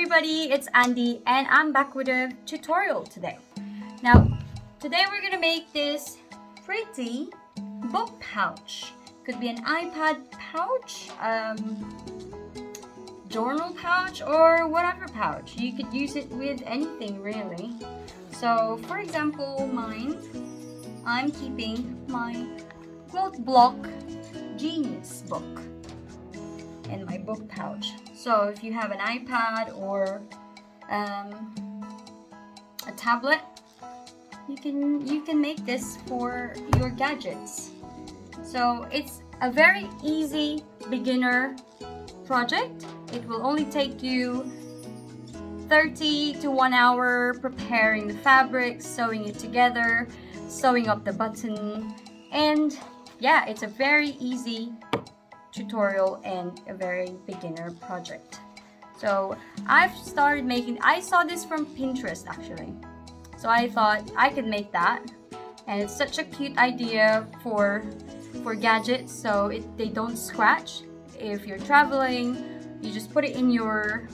everybody, it's Andy and I'm back with a tutorial today. Now, today we're gonna make this pretty book pouch. Could be an iPad pouch, journal pouch, or whatever pouch. You could use it with anything really. So, for example, mine, I'm keeping my quilt block genius book in my book pouch. So if you have an iPad or a tablet, you can make this for your gadgets. So it's a very easy beginner project. It will only take you 30 to 1 hour preparing the fabric, sewing it together, sewing up the button, and yeah, it's a very easy tutorial and a very beginner project. So I've started making, I saw this from Pinterest actually, so I thought I could make that, and it's such a cute idea for gadgets, so they don't scratch. If you're traveling, you just put it in your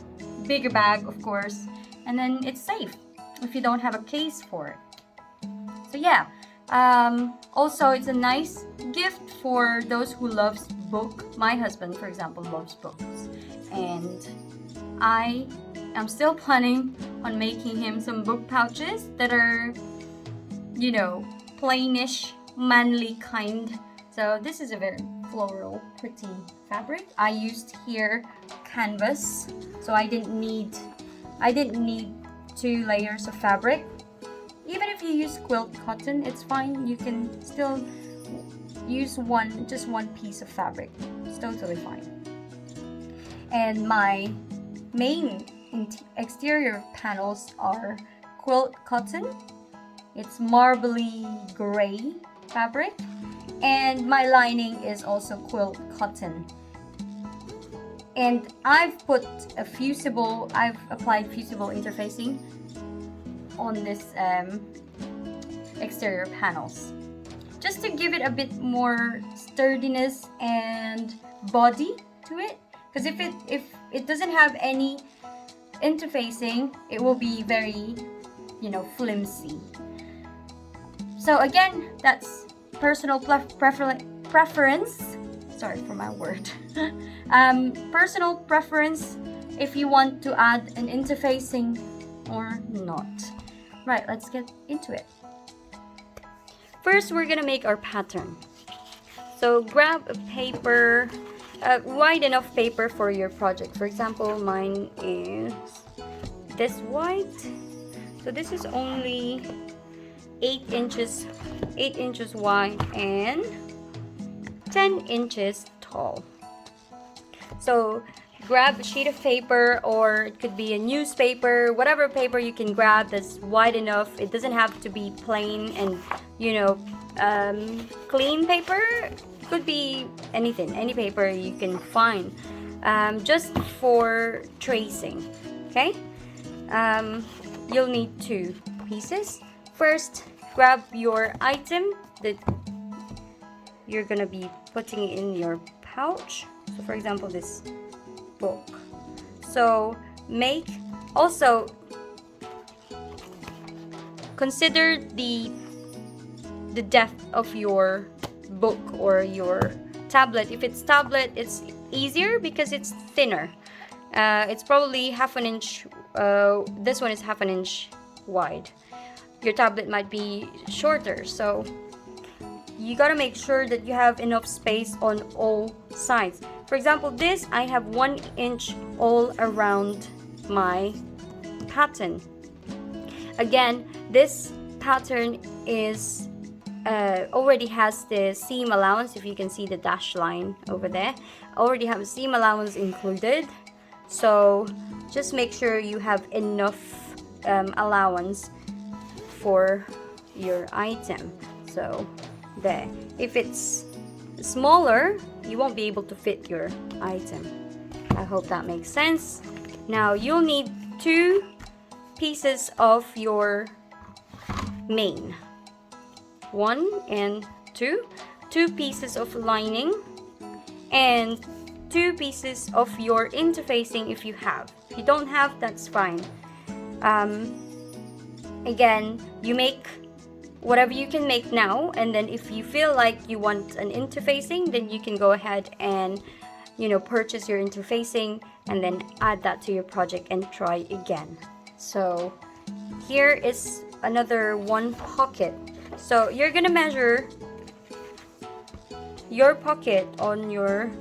bigger bag, of course, and then it's safe if you don't have a case for it. So yeah, also it's a nice gift for those who loves book. My husband, for example, loves books, and I am still planning on making him some book pouches that are, you know, plainish, manly kind. So this is a very floral, pretty fabric. I used here canvas, so I didn't need 2 layers of fabric. Even if you use quilt cotton, it's fine. You can still use just one piece of fabric. It's totally fine. And my main exterior panels are quilt cotton. It's marbly gray fabric. And my lining is also quilt cotton. And I've applied fusible interfacing on this exterior panels, just to give it a bit more sturdiness and body to it, because if it doesn't have any interfacing, it will be very, you know, flimsy. So again, that's personal preference. Sorry for my word. Personal preference if you want to add an interfacing or not. Right, let's get into it. First, we're gonna make our pattern. So grab a paper, wide enough paper for your project. For example, mine is this wide. So this is only 8 inches wide and 10 inches tall. So grab a sheet of paper, or it could be a newspaper, whatever paper you can grab that's wide enough. It doesn't have to be plain and, you know, clean paper. Could be anything, any paper you can find, just for tracing. Okay, you'll need 2 pieces. First, grab your item that you're gonna be putting in your pouch. So for example, this book. So also consider the depth of your book or your tablet. If it's tablet, it's easier because it's thinner. It's probably half an inch. This one is half an inch wide. Your tablet might be shorter, so you gotta make sure that you have enough space on all sides. For example, this, I have 1 inch all around my pattern. Again, this pattern is already has the seam allowance. If you can see the dash line over there, already have a seam allowance included. So just make sure you have enough allowance for your item. So there. If it's smaller, you won't be able to fit your item. I hope that makes sense. Now you'll need 2 pieces of your main. 1 and 2. 2 pieces of lining and 2 pieces of your interfacing if you have. If you don't have, that's fine. Again, you make whatever you can make now, and then if you feel like you want an interfacing, then you can go ahead and, you know, purchase your interfacing and then add that to your project and try again. So here is another one pocket. So you're gonna measure your pocket on your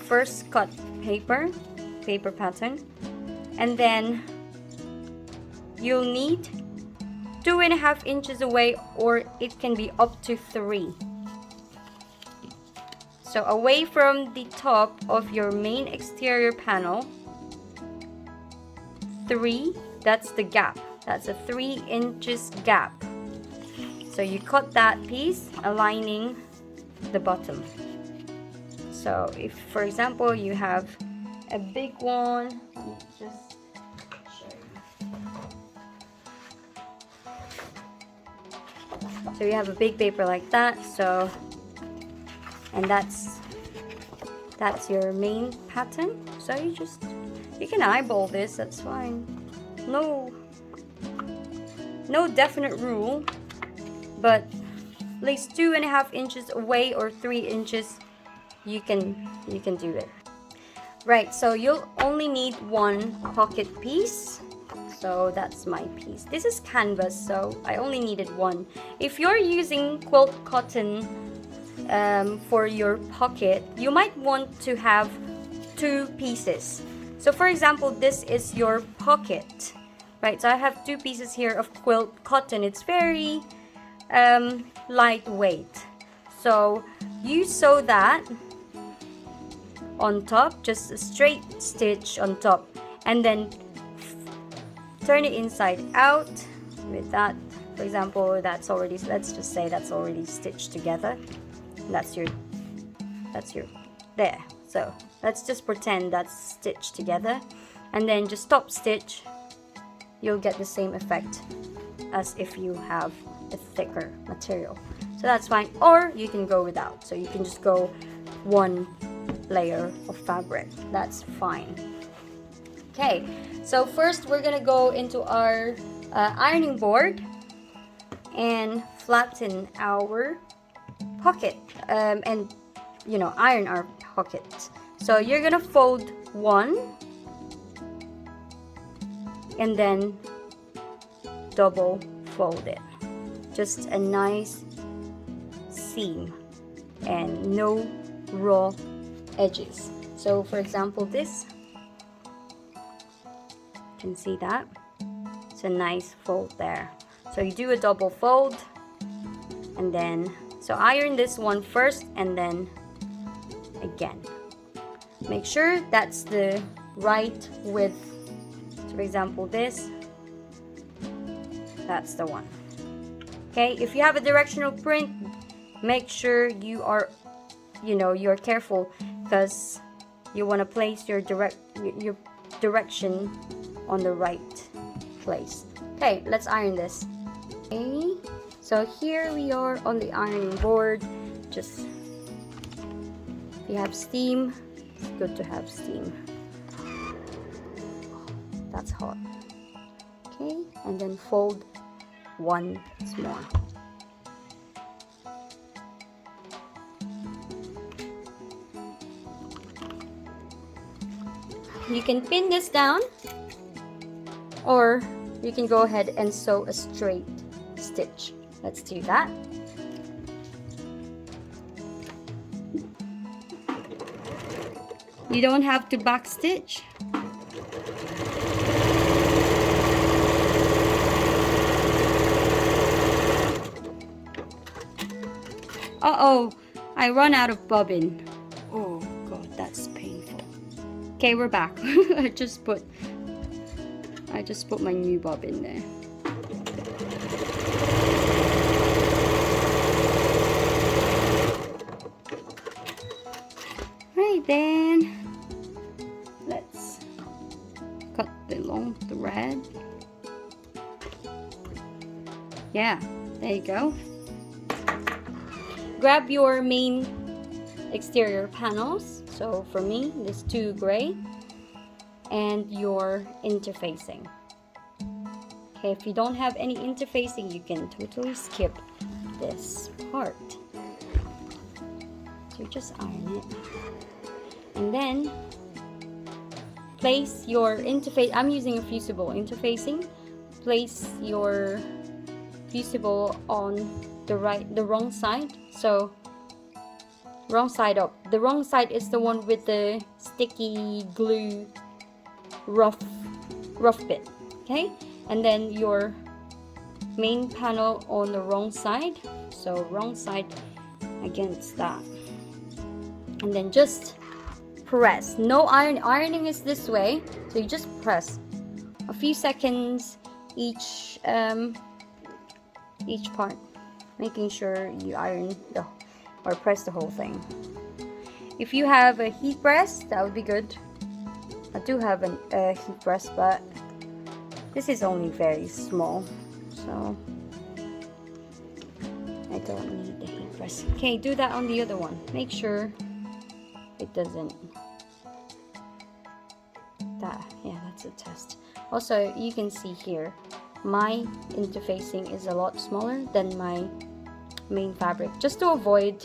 first cut paper pattern, and then you'll need 2.5 inches away, or it can be up to 3. So away from the top of your main exterior panel, 3, that's the gap. That's a 3 inches gap. So you cut that piece, aligning the bottom. So if, for example, you have a big one, just show you. So you have a big paper like that, so, and that's your main pattern. So you can eyeball this, that's fine. No definite rule, but at least 2.5 inches away or 3 inches, you can do it. Right, so you'll only need one pocket piece. So that's my piece. This is canvas, so I only needed one. If you're using quilt cotton for your pocket, you might want to have 2 pieces. So for example, this is your pocket, right? So I have 2 pieces here of quilt cotton. It's very lightweight. So you sew that on top, just a straight stitch on top, and then turn it inside out with that. For example, that's already, let's just say that's already stitched together. That's your there. So let's just pretend that's stitched together, and then just top stitch. You'll get the same effect as if you have a thicker material. So that's fine, or you can go without. So you can just go 1 layer of fabric. That's fine. Okay, so first we're gonna go into our ironing board and flatten our pocket, and you know, iron our pocket. So you're gonna fold 1 and then double fold it. Just a nice seam and no raw edges. So for example, this, you can see that it's a nice fold there. So you do a double fold, and then so iron this one first and then again. Make sure that's the right width. So for example, this, that's the one. Okay, if you have a directional print, make sure you are, you know, you're careful, because you want to place your direction on the right place. Okay, let's iron this. Okay, so here we are on the ironing board. Just, if you have steam, it's good to have steam. That's hot. Okay, and then fold once more. You can pin this down, or you can go ahead and sew a straight stitch. Let's do that. You don't have to back stitch. Uh-oh, I run out of bobbin. Oh God, that's painful. Okay, we're back. I just put my new bobbin there. Right then, let's cut the long thread. Yeah, there you go. Grab your main exterior panels. So for me, this 2 gray, and your interfacing. Okay, if you don't have any interfacing, you can totally skip this part. So you just iron it. And then place your interface. I'm using a fusible interfacing. Place your fusible on the wrong side. So wrong side up. The wrong side is the one with the sticky glue rough bit. Okay, and then your main panel on the wrong side. So wrong side against that, and then just press. No ironing is this way, so you just press a few seconds each part, making sure you iron or press the whole thing. If you have a heat press, that would be good. I do have a heat press, but this is only very small, so I don't need the heat press. Okay, do that on the other one. Make sure it doesn't. Yeah, that's a test. Also, you can see here, my interfacing is a lot smaller than my main fabric, just to avoid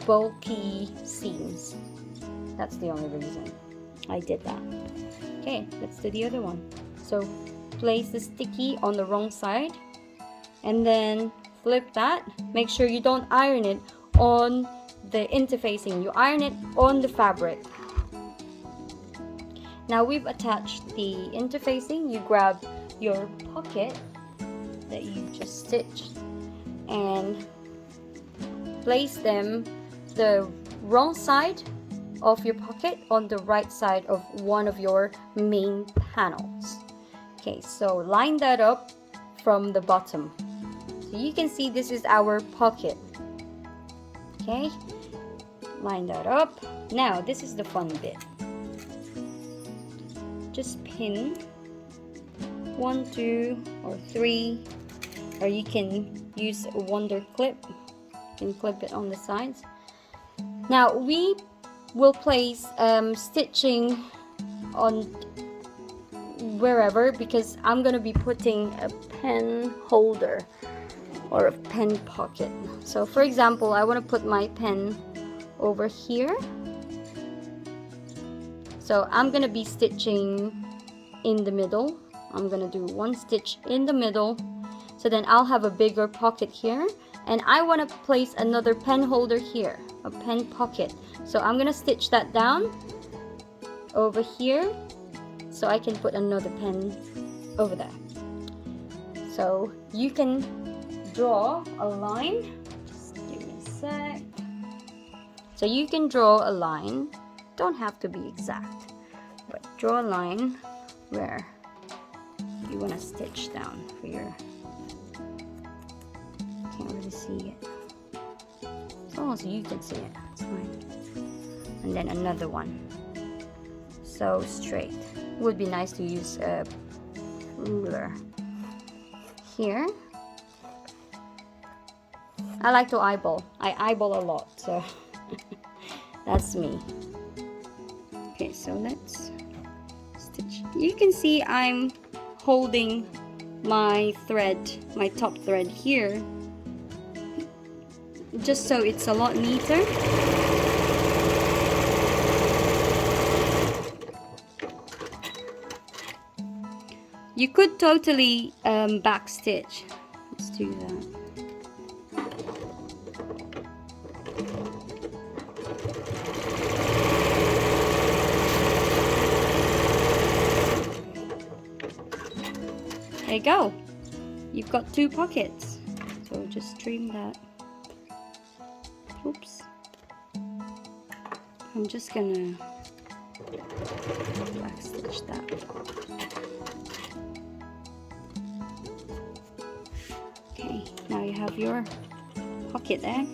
bulky seams. That's the only reason I did that. Okay, let's do the other one. So place the sticky on the wrong side and then flip that. Make sure you don't iron it on the interfacing, you iron it on the fabric. Now we've attached the interfacing. You grab your pocket that you just stitched and place them the wrong side of your pocket on the right side of one of your main panels. Okay, so line that up from the bottom. So you can see this is our pocket. Okay, line that up. Now this is the fun bit. Just pin 1, 2, or 3, or you can use a wonder clip. You can clip it on the sides. Now we will place stitching on wherever, because I'm gonna be putting a pen holder or a pen pocket. So for example, I want to put my pen over here. So I'm gonna be stitching in the middle. I'm gonna do one stitch in the middle, so then I'll have a bigger pocket here, and I want to place another pen holder here, a pen pocket. So I'm gonna stitch that down over here so I can put another pen over there. So you can draw a line. Just give me a sec. So you can draw a line. Don't have to be exact, but draw a line where you want to stitch down for your, can't really see it, as long as you can see it, it's fine. And then another one, so straight. Would be nice to use a ruler here. I like to eyeball. I eyeball a lot, so that's me. Okay, so let's stitch. You can see I'm holding my thread, my top thread here, just so it's a lot neater. You could totally back stitch. Let's do that. There you go. You've got 2 pockets. So just trim that. Oops. I'm just gonna back stitch that. Okay, now you have your pocket there.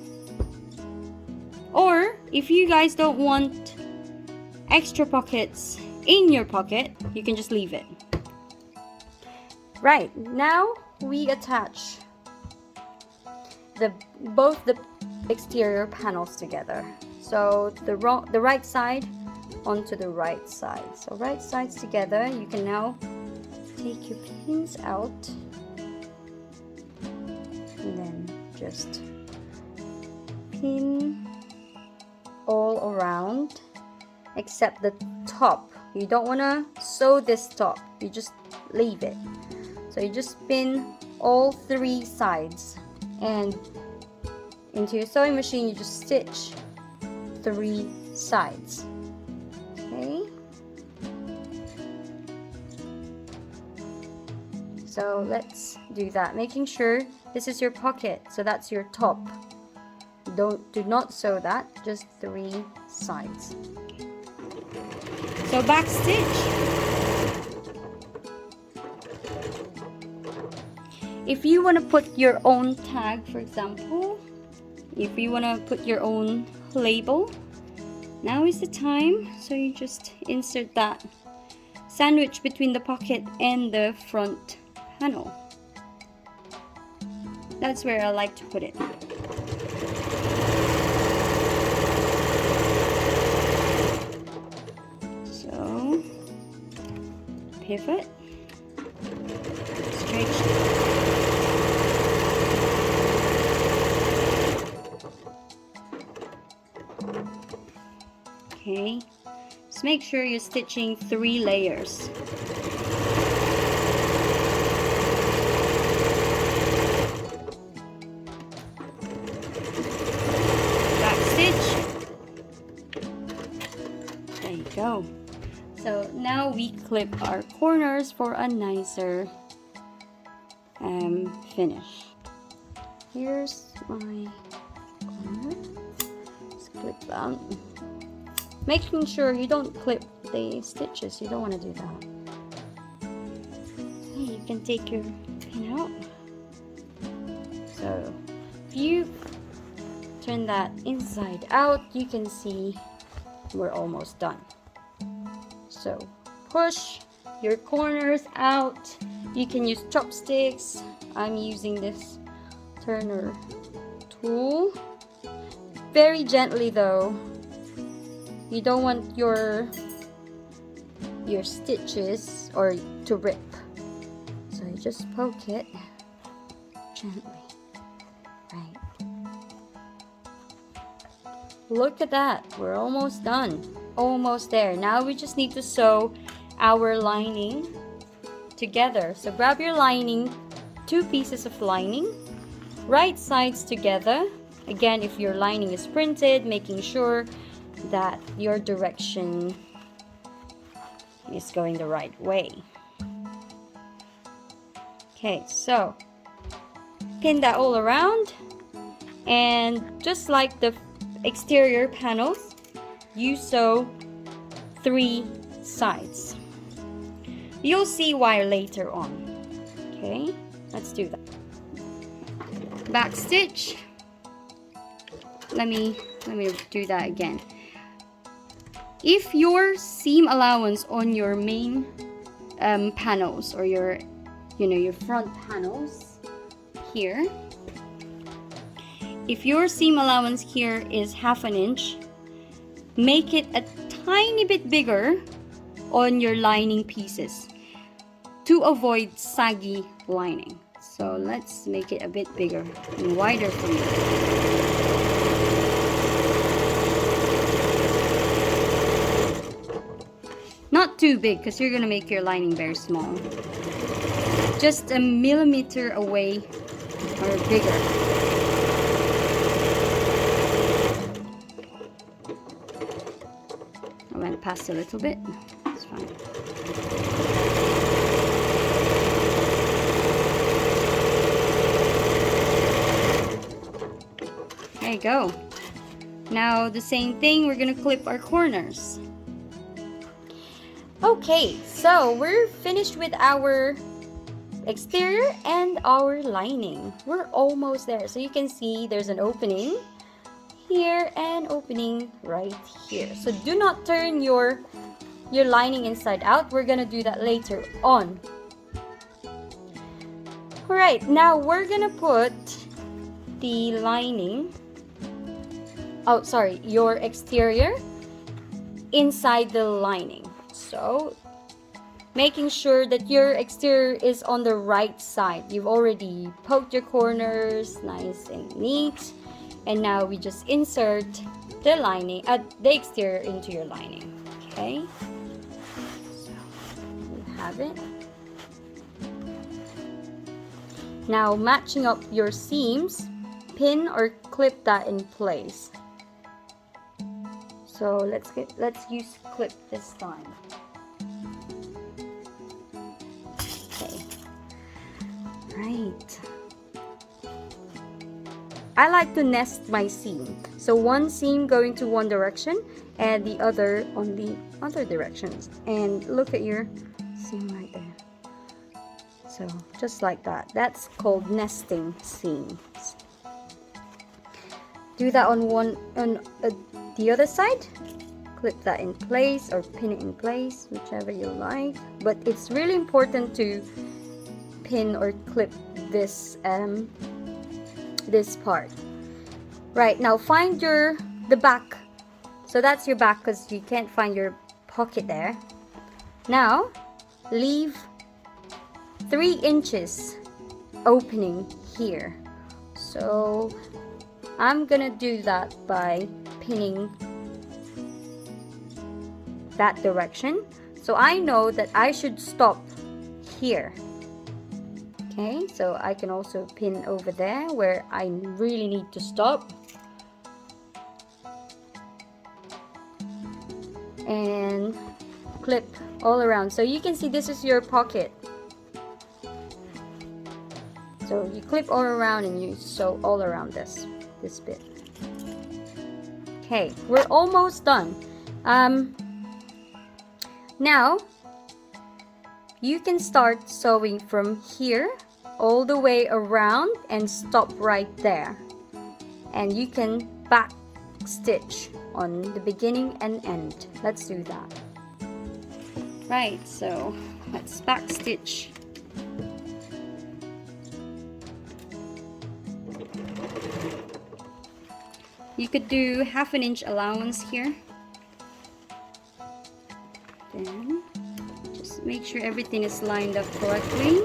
Or if you guys don't want extra pockets in your pocket, you can just leave it. Right, now we attach both the exterior panels together. So the right side onto the right side. So right sides together. You can now take your pins out and then just pin all around except the top. You don't want to sew this top, you just leave it. So you just pin all 3 sides, and into your sewing machine you just stitch 3 sides. Okay, so let's do that, making sure this is your pocket, so that's your top. Do not sew that, just 3 sides. So back stitch. If you want to put your own tag, for example, if you want to put your own label, now is the time. So you just insert that sandwich between the pocket and the front panel. That's where I like to put it. So pivot, stretch. Okay, just make sure you're stitching 3 layers. Back stitch. There you go. So now we clip our corners for a nicer finish. Here's my corner. Let's clip that. Making sure you don't clip the stitches, you don't want to do that. Okay, you can take your pin out. So if you turn that inside out, you can see we're almost done. So push your corners out. You can use chopsticks. I'm using this turner tool. Very gently though. You don't want your stitches or to rip. So you just poke it gently. Right. Look at that. We're almost done. Almost there. Now we just need to sew our lining together. So grab your lining, 2 pieces of lining, right sides together. Again, if your lining is printed, making sure that your direction is going the right way. Okay, so pin that all around, and just like the exterior panels, you sew 3 sides. You'll see why later on. Okay, let's do that. Back stitch. Let me do that again. If your seam allowance on your main panels, or your front panels here, if your seam allowance here is 1/2 inch, make it a tiny bit bigger on your lining pieces to avoid saggy lining. So let's make it a bit bigger and wider for me. Not too big, because you're gonna make your lining very small. Just a millimeter away or bigger. I went past a little bit. It's fine. There you go. Now the same thing, we're gonna clip our corners. Okay, so we're finished with our exterior and our lining. We're almost there. So you can see there's an opening here and opening right here. So do not turn your lining inside out. We're gonna do that later on. Alright, now we're gonna put the lining, your exterior inside the lining. So making sure that your exterior is on the right side. You've already poked your corners nice and neat, and now we just insert the lining the exterior into your lining. Okay, so you have it. Now matching up your seams, pin or clip that in place. So let's use clip this time. Okay. Right. I like to nest my seam. So one seam going to one direction and the other on the other directions. And look at your seam right there. So just like that. That's called nesting seams. Do that on the other side. Clip that in place or pin it in place, whichever you like. But it's really important to pin or clip this this part. Right, now find the back. So that's your back because you can't find your pocket there. Now leave 3 inches opening here. So I'm gonna do that by pinning that direction. So I know that I should stop here. Okay, so I can also pin over there where I really need to stop. And clip all around. So you can see this is your pocket. So you clip all around and you sew all around this bit. Okay, we're almost done. Now you can start sewing from here all the way around and stop right there. And you can back stitch on the beginning and end. Let's do that. Right, so let's back stitch. You could do 1/2 inch allowance here. Then just make sure everything is lined up correctly.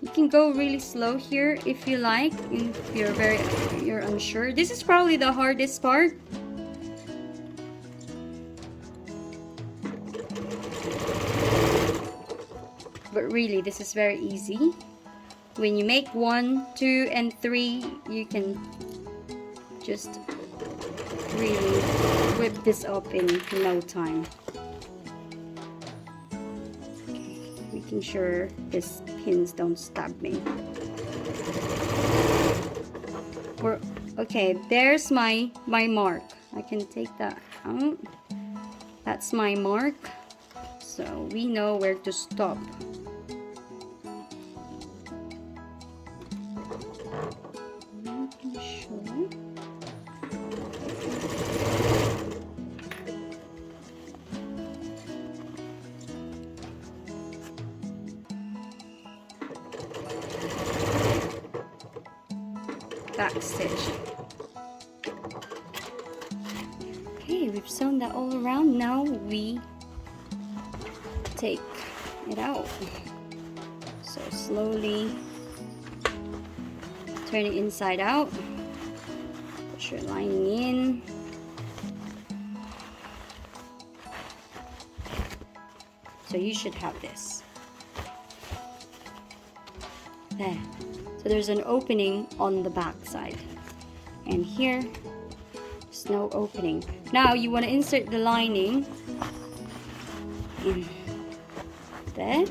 You can go really slow here if you like, if you're unsure. This is probably the hardest part. But really, this is very easy. When you make 1, 2, and 3, you can just really whip this up in no time. Okay, making sure these pins don't stab me. Okay, there's my mark. I can take that out. That's my mark. So we know where to stop. Back stitch. Okay, we've sewn that all around. Now we take it out. So slowly turn it inside out. Put your lining in. So you should have this. There. So there's an opening on the back side. And here, there's no opening. Now you want to insert the lining in there.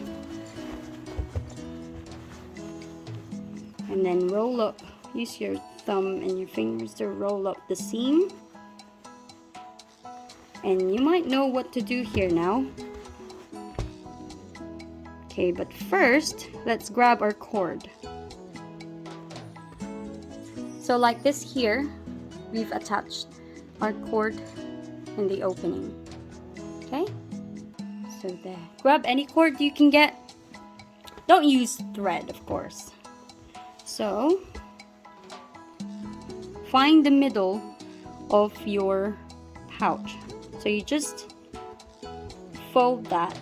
And then roll up. Use your thumb and your fingers to roll up the seam. And you might know what to do here now. Okay, but first, let's grab our cord. So like this here, we've attached our cord in the opening. Okay? So there. Grab any cord you can get. Don't use thread, of course. So, find the middle of your pouch. So you just fold that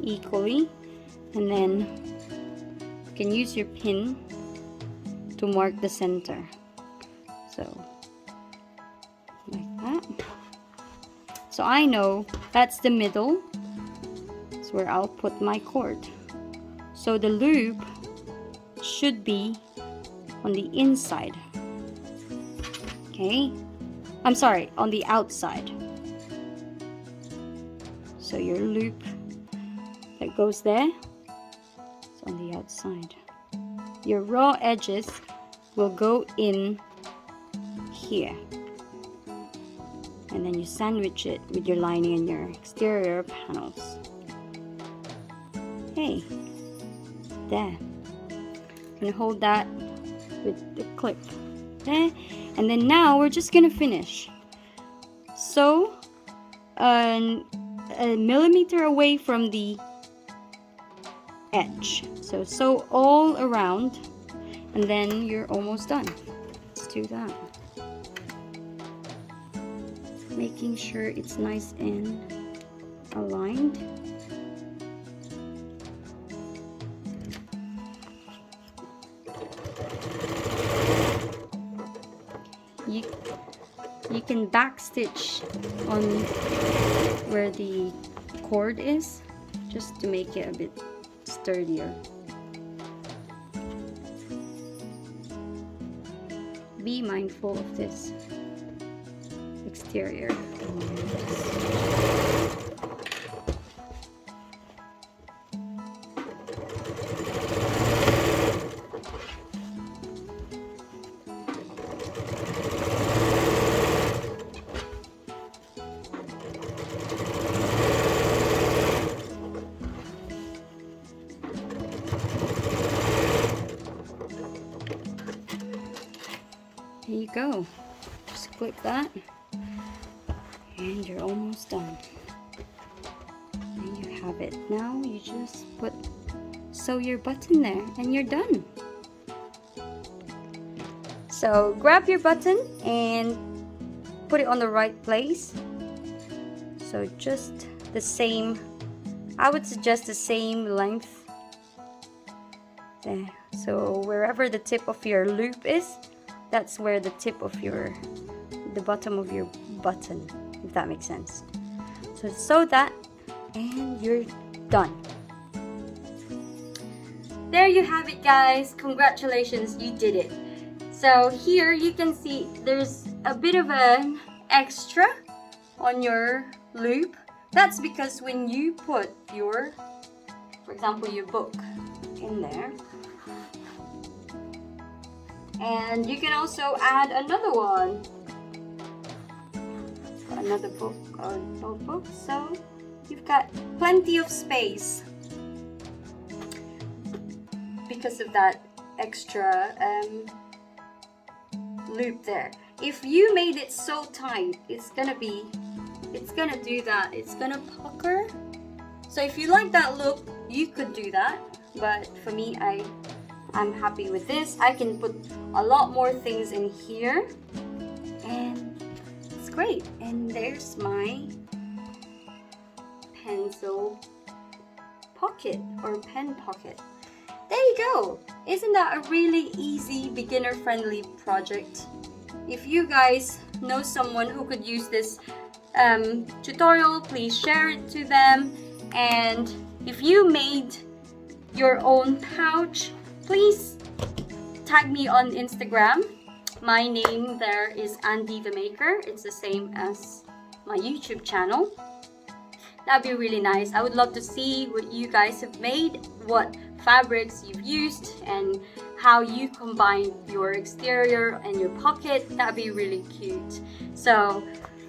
equally, and then you can use your pin to mark the center. So like that. So I know that's the middle. That's where I'll put my cord. So the loop should be on the inside. Okay? I'm sorry, on the outside. So your loop that goes there is on the outside. Your raw edges will go in here. And then you sandwich it with your lining and your exterior panels. Okay, there. You can hold that with the clip there. And then now we're just gonna finish. So, a millimeter away from the edge. So sew all around, and then you're almost done. Let's do that. Making sure it's nice and aligned. You can backstitch on where the cord is, just to make it a bit sturdier. Be mindful of this exterior. There you go. Just clip that and you're almost done. There you have it. Now you just sew your button there and you're done. So grab your button and put it on the right place. So just the same, I would suggest the same length there. So wherever the tip of your loop is, that's where the tip of the bottom of your button, if that makes sense. So sew that and you're done. There you have it, guys. Congratulations, you did it. So here you can see there's a bit of an extra on your loop. That's because when you put your, for example, your book in there, and you can also add another one, another book or notebook, so you've got plenty of space because of that extra loop there. If you made it so tight, it's gonna do that, it's gonna pucker. So if you like that look, you could do that, but for me, I'm happy with this. I can put a lot more things in here and it's great. And there's my pencil pocket or pen pocket. There you go. Isn't that a really easy, beginner friendly project? If you guys know someone who could use this tutorial, please share it to them. And if you made your own pouch, please tag me on Instagram. My name there is Andy the Maker. It's the same as my YouTube channel. That'd be really nice. I would love to see what you guys have made, what fabrics you've used, and how you combine your exterior and your pocket. That'd be really cute. So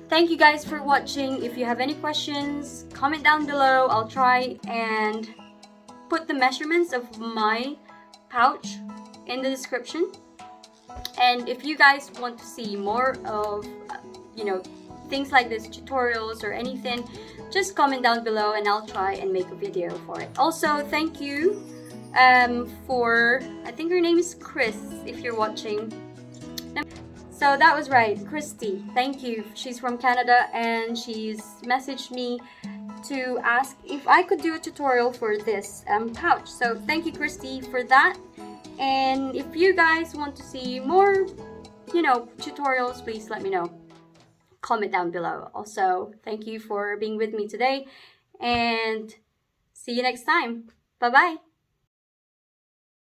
thank you guys for watching. If you have any questions, comment down below. I'll try and put the measurements of my pouch in the description. And if you guys want to see more of things like this, tutorials or anything, just comment down below and I'll try and make a video for it. Also, thank you for, I think her name is Chris, if you're watching. So that was right, Christy. Thank you. She's from Canada and she's messaged me to ask if I could do a tutorial for this pouch. So thank you, Christy, for that. And if you guys want to see more, tutorials, please let me know. Comment down below. Also, thank you for being with me today and see you next time. Bye-bye.